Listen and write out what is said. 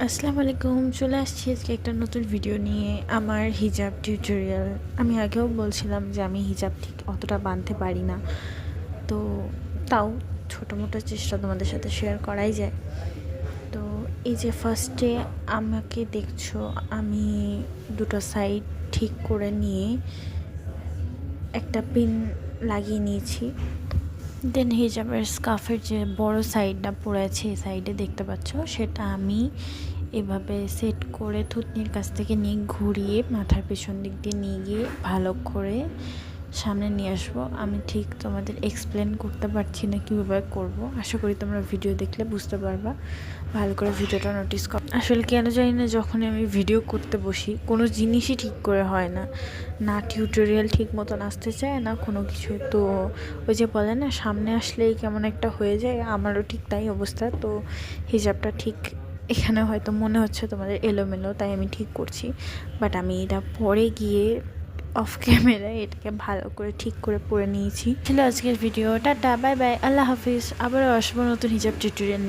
আসসালামু আলাইকুম, চলে আসছি আজকে একটা নতুন ভিডিও নিয়ে আমার হিজাব টিউটোরিয়াল। আমি আগেও বলছিলাম যে আমি হিজাব ঠিক অতটা বাঁধতে পারি না, তো তাও ছোটো মোটো চেষ্টা তোমাদের সাথে শেয়ার করাই যায়। তো এই যে ফার্স্টে আমাকে দেখছো, আমি দুটো সাইড ঠিক করে নিয়ে একটা পিন লাগিয়ে নিয়েছি। দেন হিজাবের স্কার্ফের যে বড় সাইডটা পড়ে আছে এই সাইডে দেখতে পাচ্ছ, সেটা আমি এভাবে সেট করে থুতনির কাছ থেকে নিয়ে ঘুরিয়ে মাথার পেছন দিক দিয়ে নিয়ে গিয়ে ভালো করে সামনে নিয়ে আসবো। আমি ঠিক তোমাদের এক্সপ্লেন করতে পারছি না কীভাবে করব, আশা করি তোমরা ভিডিও দেখলে বুঝতে পারবা। ভালো করে ভিডিওটা নোটিস কর। আসলে কেন জানি না, যখনই আমি ভিডিও করতে বসি কোনো জিনিসই ঠিক করে হয় না, না টিউটোরিয়াল ঠিক মতন আসতে চায় না কোনো কিছু। তো ওই যে বলে না, সামনে আসলেই কেমন একটা হয়ে যায়, আমারও ঠিক তাই অবস্থা। তো হিজাবটা ঠিক এখানে হয়তো মনে হচ্ছে তোমাদের এলোমেলো, তাই আমি ঠিক করছি, বাট আমি এটা পরে গিয়ে অফ ক্যামেরায় এটাকে ভালো করে ঠিক করে পরে নিয়েছি। ছিল আজকের ভিডিও। টাটা, বাই বাই, আল্লাহ হাফিজ। আবারও আসবো নতুন হিজাব টিউটোরিয়াল।